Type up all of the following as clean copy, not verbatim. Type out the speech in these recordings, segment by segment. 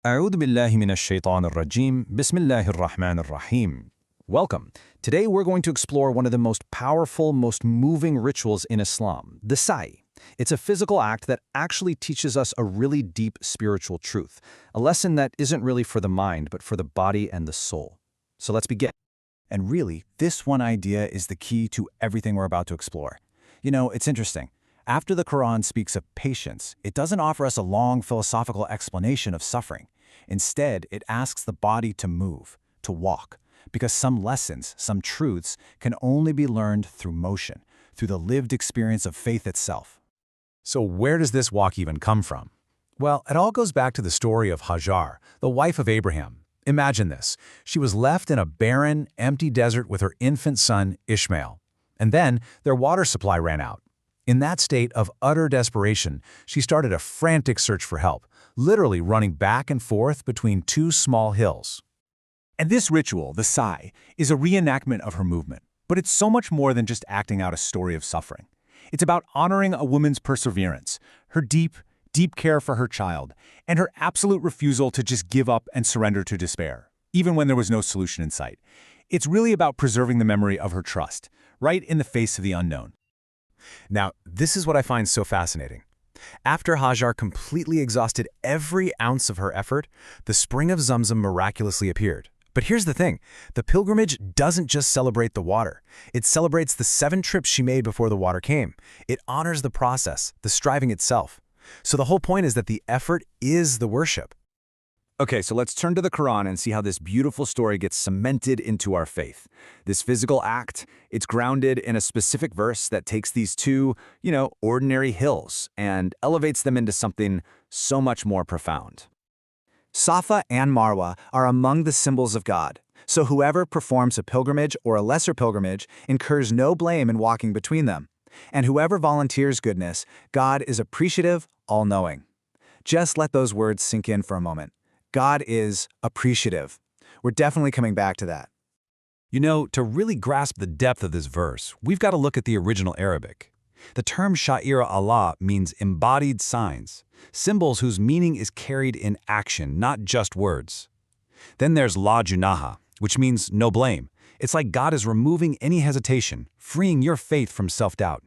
أعوذ بالله من الشيطان الرجيم. بسم الله الرحمن الرحيم. Welcome. Today we're going to explore one of the most powerful, most moving rituals in Islam, the Sa'i. It's a physical act that actually teaches us a really deep spiritual truth, a lesson that isn't really for the mind, but for the body and the soul. So let's begin. And really, this one idea is the key to everything we're about to explore. You know, it's interesting. After the Quran speaks of patience, it doesn't offer us a long philosophical explanation of suffering. Instead, it asks the body to move, to walk, because some lessons, some truths, can only be learned through motion, through the lived experience of faith itself. So where does this walk even come from? Well, it all goes back to the story of Hajar, the wife of Abraham. Imagine this. She was left in a barren, empty desert with her infant son, Ishmael. And then their water supply ran out. In that state of utter desperation, she started a frantic search for help, literally running back and forth between two small hills. And this ritual, the Sa'i, is a reenactment of her movement. But it's so much more than just acting out a story of suffering. It's about honoring a woman's perseverance, her deep care for her child, and her absolute refusal to just give up and surrender to despair, even when there was no solution in sight. It's really about preserving the memory of her trust, right in the face of the unknown. Now, this is what I find so fascinating. After Hajar completely exhausted every ounce of her effort, the spring of Zamzam miraculously appeared. But here's the thing, the pilgrimage doesn't just celebrate the water. It celebrates the 7 trips she made before the water came. It honors the process, the striving itself. So the whole point is that the effort is the worship. Okay, so let's turn to the Quran and see how this beautiful story gets cemented into our faith. This physical act, it's grounded in a specific verse that takes these two, ordinary hills and elevates them into something so much more profound. Safa and Marwa are among the symbols of God, so whoever performs a pilgrimage or a lesser pilgrimage incurs no blame in walking between them. And whoever volunteers goodness, God is appreciative, all-knowing. Just let those words sink in for a moment. God is appreciative. We're definitely coming back to that. You know, to really grasp the depth of this verse, we've got to look at the original Arabic. The term Sha'ira Allah means embodied signs, symbols whose meaning is carried in action, not just words. Then there's La Junaha, which means no blame. It's like God is removing any hesitation, freeing your faith from self-doubt.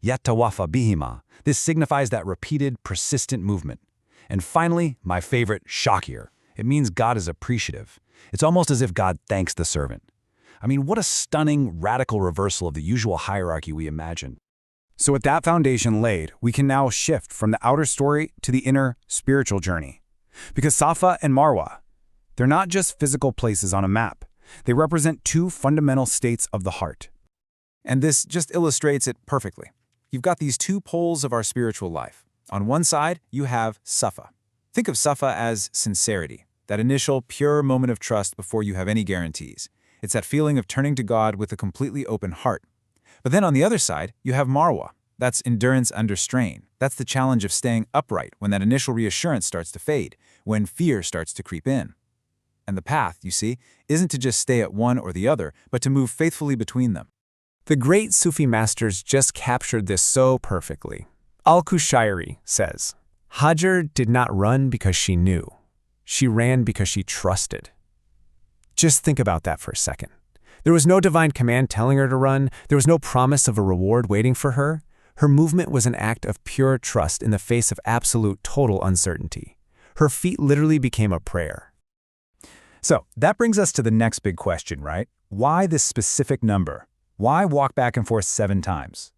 Yattawafa bihima, this signifies that repeated, persistent movement. And finally, my favorite, Shakir. It means God is appreciative. It's almost as if God thanks the servant. I mean, what a stunning, radical reversal of the usual hierarchy we imagine. So with that foundation laid, we can now shift from the outer story to the inner, spiritual journey. Because Safa and Marwa, they're not just physical places on a map. They represent two fundamental states of the heart. And this just illustrates it perfectly. You've got these two poles of our spiritual life. On one side, you have Safa. Think of Safa as sincerity, that initial, pure moment of trust before you have any guarantees. It's that feeling of turning to God with a completely open heart. But then on the other side, you have Marwa. That's endurance under strain. That's the challenge of staying upright when that initial reassurance starts to fade, when fear starts to creep in. And the path, you see, isn't to just stay at one or the other, but to move faithfully between them. The great Sufi masters just captured this so perfectly. Al-Kushairi says, Hajar did not run because she knew. She ran because she trusted. Just think about that for a second. There was no divine command telling her to run. There was no promise of a reward waiting for her. Her movement was an act of pure trust in the face of absolute, total uncertainty. Her feet literally became a prayer. So that brings us to the next big question, right? Why this specific number? Why walk back and forth 7 times?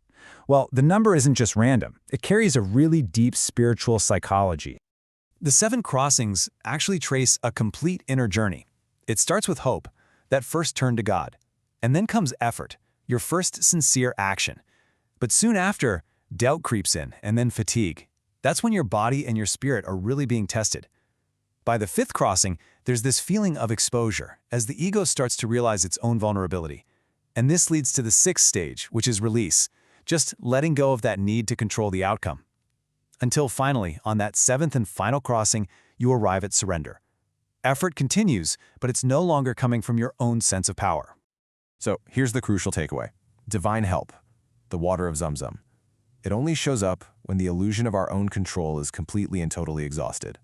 Well, the number isn't just random. It carries a really deep spiritual psychology. The 7 crossings actually trace a complete inner journey. It starts with hope, that first turn to God. And then comes effort, your first sincere action. But soon after, doubt creeps in, and then fatigue. That's when your body and your spirit are really being tested. By the 5th crossing, there's this feeling of exposure, as the ego starts to realize its own vulnerability. And this leads to the 6th stage, which is release. Just letting go of that need to control the outcome. Until finally, on that 7th and final crossing, you arrive at surrender. Effort continues, but it's no longer coming from your own sense of power. So here's the crucial takeaway. Divine help, the water of Zamzam. It only shows up when the illusion of our own control is completely and totally exhausted.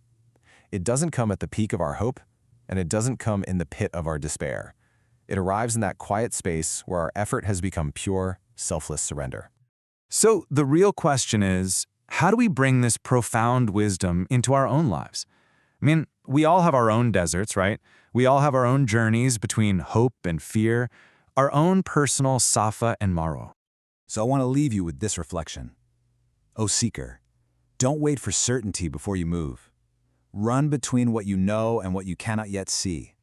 It doesn't come at the peak of our hope, and it doesn't come in the pit of our despair. It arrives in that quiet space where our effort has become pure, selfless surrender. So the real question is, how do we bring this profound wisdom into our own lives? I mean, we all have our own deserts, right? We all have our own journeys between hope and fear, our own personal Safa and Marwa. So I want to leave you with this reflection. O seeker, don't wait for certainty before you move. Run between what you know and what you cannot yet see.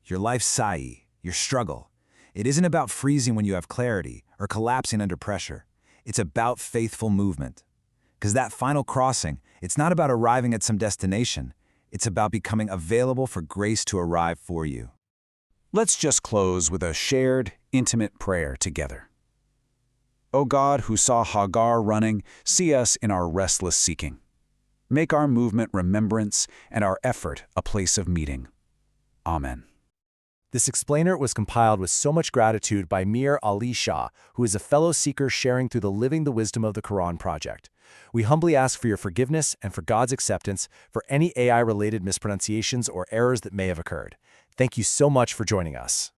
Your life's sa'i, your struggle. It isn't about freezing when you have clarity or collapsing under pressure. It's about faithful movement. Because that final crossing, it's not about arriving at some destination. It's about becoming available for grace to arrive for you. Let's just close with a shared, intimate prayer together. O God, who saw Hagar running, see us in our restless seeking. Make our movement remembrance and our effort a place of meeting. Amen. This explainer was compiled with so much gratitude by Mir Ali Shah, who is a fellow seeker sharing through the Living the Wisdom of the Quran project. We humbly ask for your forgiveness and for God's acceptance for any AI-related mispronunciations or errors that may have occurred. Thank you so much for joining us.